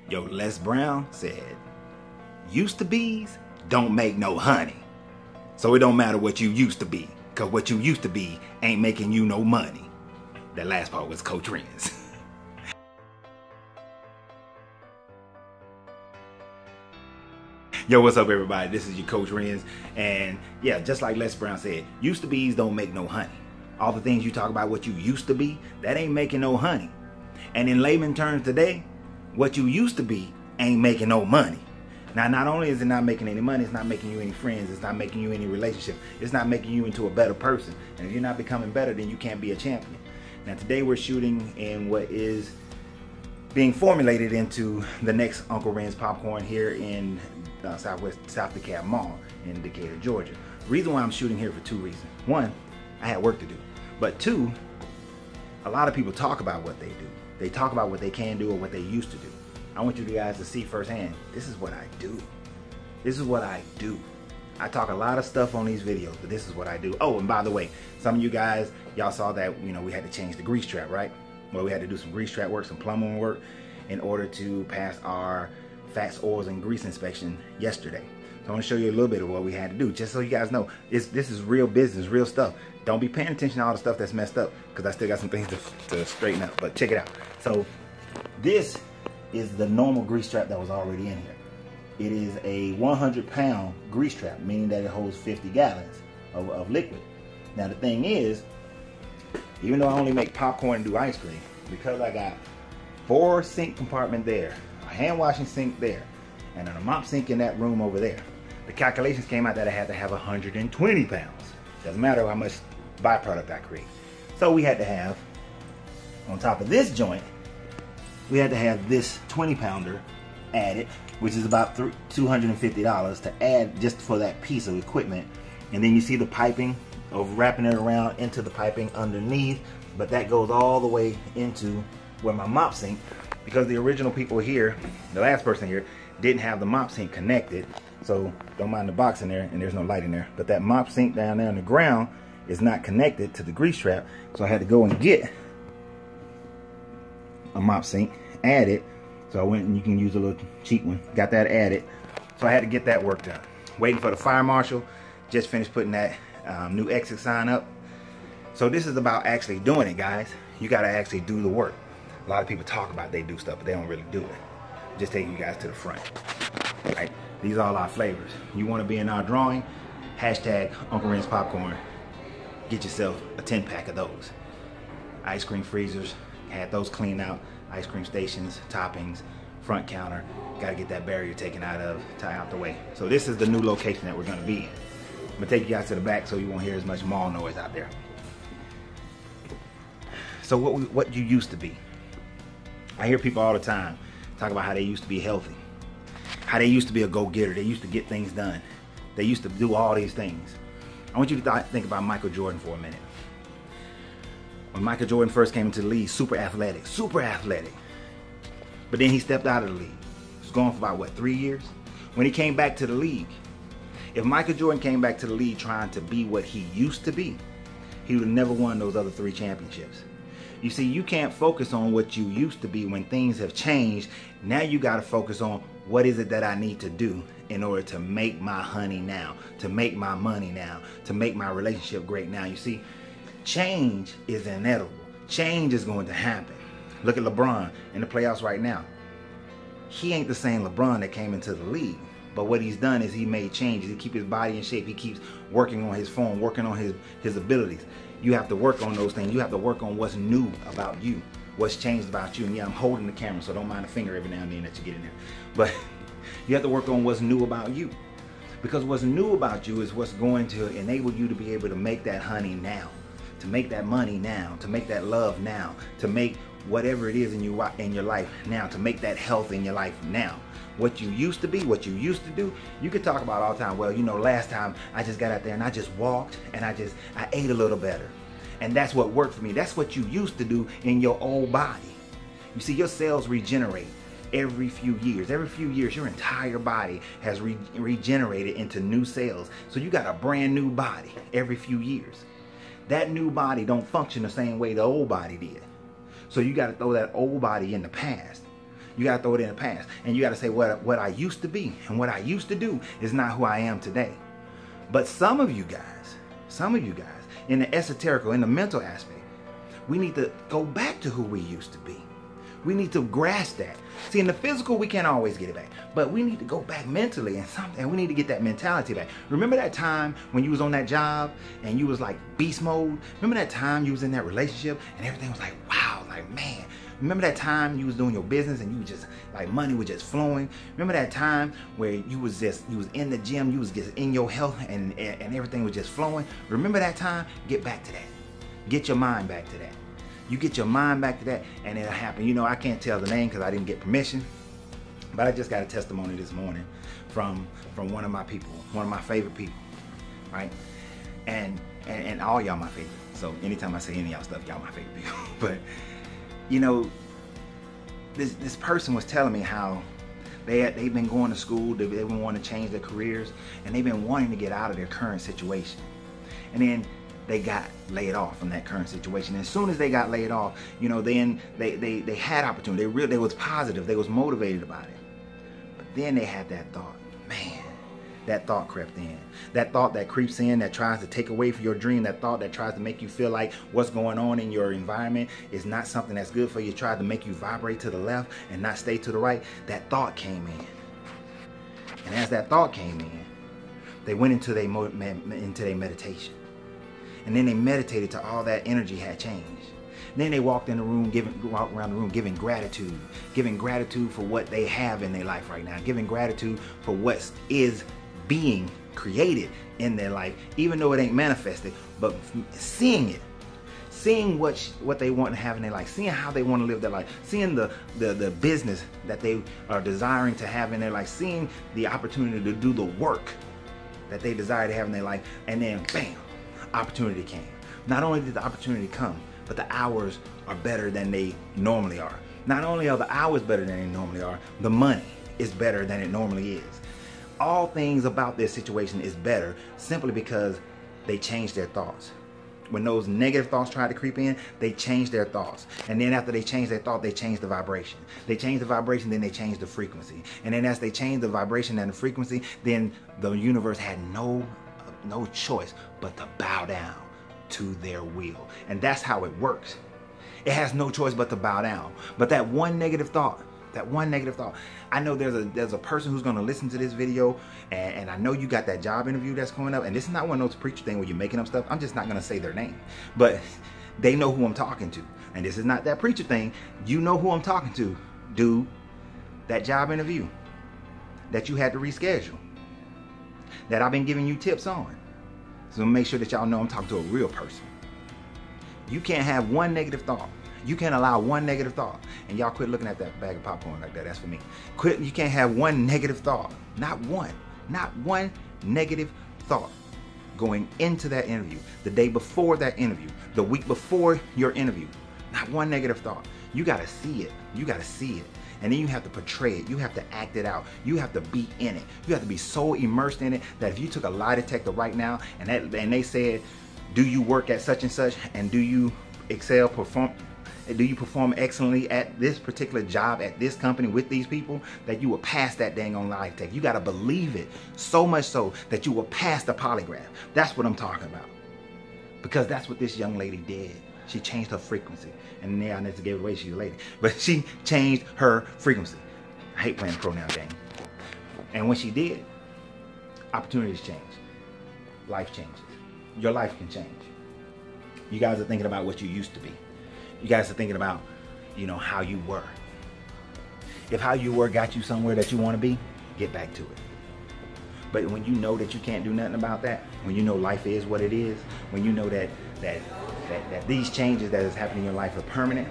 Yo, Les Brown said, used to be's don't make no honey. So it don't matter what you used to be, because what you used to be ain't making you no money. That last part was Coach Renz. Yo, what's up, everybody? This is your Coach Renz. And yeah, just like Les Brown said, used to be's don't make no honey. All the things you talk about what you used to be, that ain't making no honey. And in layman terms today, what you used to be ain't making no money. Now, not only is it not making any money, it's not making you any friends, it's not making you any relationship, it's not making you into a better person. And if you're not becoming better, then you can't be a champion. Now, today we're shooting in what is being formulated into the next Uncle Renz popcorn here in South DeKalb Mall in Decatur, Georgia. The reason why I'm shooting here for two reasons. One, I had work to do. But two, a lot of people talk about what they do. They talk about what they can do or what they used to do. I want you guys to see firsthand, this is what I do. This is what I do. I talk a lot of stuff on these videos, but this is what I do. Oh, and by the way, some of you guys, y'all saw that, we had to change the grease trap, right? Well, we had to do some grease trap work, some plumbing work in order to pass our fats, oils, and grease inspection yesterday. So I want to show you a little bit of what we had to do, just so you guys know, this is real business, real stuff. Don't be paying attention to all the stuff that's messed up, because I still got some things to straighten up, but check it out. So this is the normal grease trap that was already in here. It is a 100-pound grease trap, meaning that it holds 50 gallons of liquid. Now the thing is, even though I only make popcorn and do ice cream, because I got 4 sink compartments there, a hand washing sink there, and a mop sink in that room over there, the calculations came out that I had to have 120 pounds. Doesn't matter how much byproduct I create. So we had to have, on top of this joint, we had to have this 20-pounder added, which is about $250 to add just for that piece of equipment. And then you see the piping of wrapping it around into the piping underneath, but that goes all the way into where my mop sink, because the original people here, the last person here, didn't have the mop sink connected. So don't mind the box in there, and there's no light in there, but that mop sink down there on the ground is not connected to the grease trap. So I had to go and get a mop sink, add it. So I went, and you can use a little cheap one, got that added. So I had to get that work done. Waiting for the fire marshal, just finished putting that new exit sign up. So this is about actually doing it, guys. You got to actually do the work. A lot of people talk about they do stuff, but they don't really do it. Just taking you guys to the front. Right? These are all our flavors. You want to be in our drawing? Hashtag Uncle Renz Popcorn. Get yourself a 10-pack of those. Ice cream freezers, had those cleaned out. Ice cream stations, toppings, front counter. Got to get that barrier taken out the way. So this is the new location that we're going to be in. I'm going to take you guys to the back so you won't hear as much mall noise out there. So what you used to be. I hear people all the time talk about how they used to be healthy, how they used to be a go-getter, they used to get things done, they used to do all these things. I want you to think about Michael Jordan for a minute. When Michael Jordan first came into the league, super athletic. But then he stepped out of the league. He was gone for about, what, 3 years? When he came back to the league, if Michael Jordan came back to the league trying to be what he used to be, he would have never won those other 3 championships. You see, you can't focus on what you used to be when things have changed. Now you got to focus on what is it that I need to do in order to make my honey now, to make my money now, to make my relationship great now. You see, change is inevitable. Change is going to happen. Look at LeBron in the playoffs right now. He ain't the same LeBron that came into the league. But what he's done is he made changes. He keeps his body in shape. He keeps working on his form, working on his abilities. You have to work on those things. You have to work on what's new about you, what's changed about you. And yeah, I'm holding the camera, so don't mind the finger every now and then that you get in there. But you have to work on what's new about you. Because what's new about you is what's going to enable you to be able to make that honey now, to make that money now, to make that love now, to make whatever it is in your life now, to make that health in your life now. What you used to be, what you used to do, you could talk about all the time. Well, last time I just got out there and I just walked and I ate a little better. And that's what worked for me. That's what you used to do in your old body. You see, your cells regenerate every few years. Every few years, your entire body has regenerated into new cells. So you got a brand new body every few years. That new body don't function the same way the old body did. So you got to throw that old body in the past. You got to throw it in the past. And you got to say what I used to be and what I used to do is not who I am today. But some of you guys, in the esoterical, in the mental aspect, we need to go back to who we used to be. We need to grasp that. See, in the physical, we can't always get it back, but we need to go back mentally and we need to get that mentality back. Remember that time when you was on that job and you was like beast mode? Remember that time you was in that relationship and everything was like, wow, like, man. Remember that time you was doing your business and you was just like money was just flowing? Remember that time where you was in the gym, you was just in your health and everything was just flowing? Remember that time? Get back to that. Get your mind back to that. You get your mind back to that and it'll happen. You know, I can't tell the name because I didn't get permission, but I just got a testimony this morning from one of my people, one of my favorite people, right? And all y'all my favorite. So anytime I say any of y'all stuff, y'all my favorite people. But you know, this person was telling me how they've been going to school, they've been wanting to change their careers, and they've been wanting to get out of their current situation. And then they got laid off from that current situation. And as soon as they got laid off, you know, then they had opportunity. They was positive. They was motivated about it. But then they had that thought, man, that thought crept in. That thought that creeps in, that tries to take away from your dream, that thought that tries to make you feel like what's going on in your environment is not something that's good for you, tried to make you vibrate to the left and not stay to the right. That thought came in. And as that thought came in, they went into their meditation. And then they meditated till all that energy had changed. And then they walked around the room giving gratitude for what they have in their life right now, giving gratitude for what is being created in their life, even though it ain't manifested, but seeing it, seeing what they want to have in their life, seeing how they want to live their life, seeing the business that they are desiring to have in their life, seeing the opportunity to do the work that they desire to have in their life, and then bam, opportunity came. Not only did the opportunity come, but the hours are better than they normally are. Not only are the hours better than they normally are, the money is better than it normally is. All things about their situation is better simply because they changed their thoughts. When those negative thoughts try to creep in, they change their thoughts. And then after they change their thought, they change the vibration. They change the vibration, then they change the frequency. And then as they change the vibration and the frequency, then the universe had no choice but to bow down to their will. And that's how it works. It has no choice but to bow down. But that one negative thought, I know there's a person who's going to listen to this video, and I know you got that job interview that's coming up, and this is not one of those preacher things where you're making up stuff. I'm just not going to say their name, but they know who I'm talking to. And this is not that preacher thing. You know who I'm talking to, dude. That job interview that you had to reschedule, that I've been giving you tips on. So make sure that y'all know I'm talking to a real person. You can't have one negative thought. You can't allow one negative thought. And y'all quit looking at that bag of popcorn like that. That's for me. You can't have one negative thought. Not one negative thought going into that interview, the day before that interview, the week before your interview. Not one negative thought. You got to see it. You got to see it. And then you have to portray it. You have to act it out. You have to be in it. You have to be so immersed in it that if you took a lie detector right now and they said, do you work at such and such, and do you do you perform excellently at this particular job, at this company, with these people, that you will pass that dang on lie detector. You got to believe it so much so that you will pass the polygraph. That's what I'm talking about. Because that's what this young lady did. She changed her frequency. And yeah, I need to give it away, she's a lady. But she changed her frequency. I hate playing the pronoun game. And when she did, opportunities change. Life changes. Your life can change. You guys are thinking about what you used to be. You guys are thinking about, you know, how you were. If how you were got you somewhere that you want to be, get back to it. But when you know that you can't do nothing about that, when you know life is what it is, when you know that these changes that is happening in your life are permanent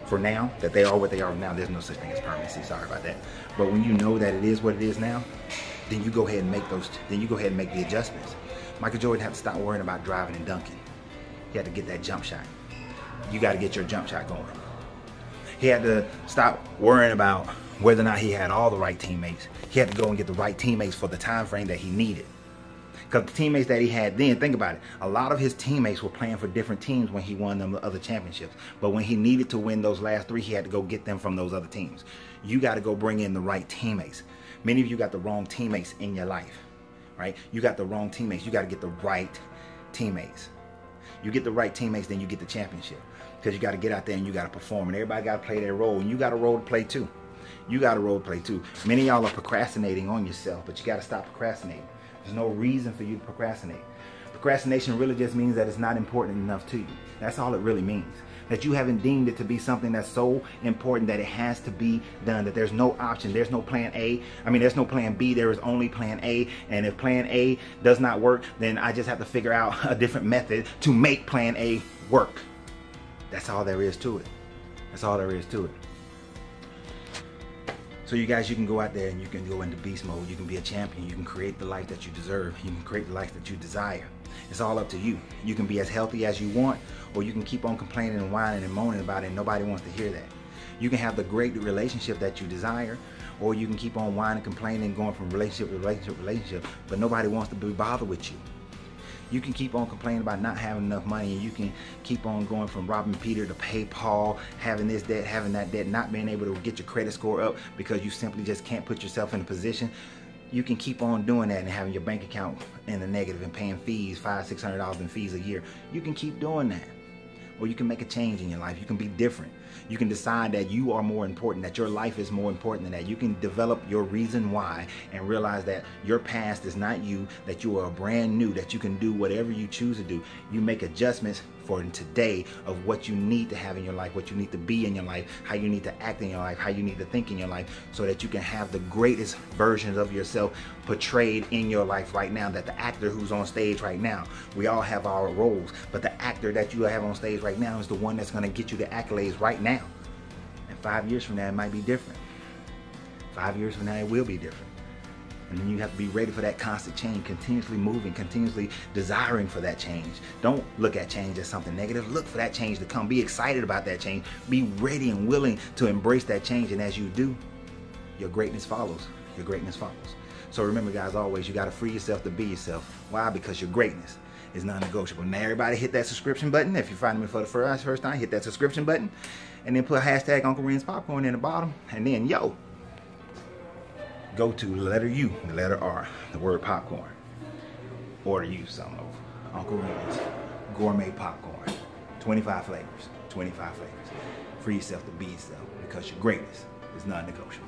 for now, that they are what they are now, there's no such thing as permanency, sorry about that. But when you know that it is what it is now, then you go ahead and make the adjustments. Michael Jordan had to stop worrying about driving and dunking. He had to get that jump shot. You got to get your jump shot going. He had to stop worrying about whether or not he had all the right teammates. He had to go and get the right teammates for the time frame that he needed. Because the teammates that he had then, think about it, a lot of his teammates were playing for different teams when he won them other championships. But when he needed to win those last 3, he had to go get them from those other teams. You got to go bring in the right teammates. Many of you got the wrong teammates in your life, right? You got the wrong teammates. You got to get the right teammates. You get the right teammates, then you get the championship. Because you got to get out there and you got to perform. And everybody got to play their role. And you got a role to play too. You got a role to play too. Many of y'all are procrastinating on yourself, but you got to stop procrastinating. There's no reason for you to procrastinate. Procrastination really just means that it's not important enough to you. That's all it really means. That you haven't deemed it to be something that's so important that it has to be done. That there's no option. There's no plan A. I mean, there's no plan B. There is only plan A. And if plan A does not work, then I just have to figure out a different method to make plan A work. That's all there is to it. That's all there is to it. So you guys, you can go out there and you can go into beast mode. You can be a champion. You can create the life that you deserve. You can create the life that you desire. It's all up to you. You can be as healthy as you want, or you can keep on complaining and whining and moaning about it and nobody wants to hear that. You can have the great relationship that you desire, or you can keep on whining, complaining, going from relationship to relationship, but nobody wants to be bothered with you. You can keep on complaining about not having enough money, and you can keep on going from robbing Peter to pay Paul, having this debt, having that debt, not being able to get your credit score up because you simply just can't put yourself in a position. You can keep on doing that and having your bank account in the negative and paying fees, $500-600 in fees a year. You can keep doing that. Or you can make a change in your life. You can be different. You can decide that you are more important, that your life is more important than that. You can develop your reason why and realize that your past is not you, that you are brand new, that you can do whatever you choose to do. You make adjustments for today of what you need to have in your life, what you need to be in your life, how you need to act in your life, how you need to think in your life, so that you can have the greatest versions of yourself portrayed in your life right now. That the actor who's on stage right now, we all have our roles, but the actor that you have on stage right now is the one that's going to get you the accolades right now. And 5 years from now, it might be different. 5 years from now, it will be different. And then you have to be ready for that constant change, continuously moving, continuously desiring for that change. Don't look at change as something negative. Look for that change to come. Be excited about that change. Be ready and willing to embrace that change. And as you do, your greatness follows. Your greatness follows. So remember, guys, always, you got to free yourself to be yourself. Why? Because your greatness is non-negotiable. Now, everybody hit that subscription button. If you're finding me for the first time, hit that subscription button. And then put hashtag Uncle Ren's Popcorn in the bottom. And then, yo, go to the letter U, the letter R, the word popcorn. Order you some of Uncle Ren's gourmet popcorn. 25 flavors, 25 flavors. Free yourself to be yourself, because your greatness is non-negotiable.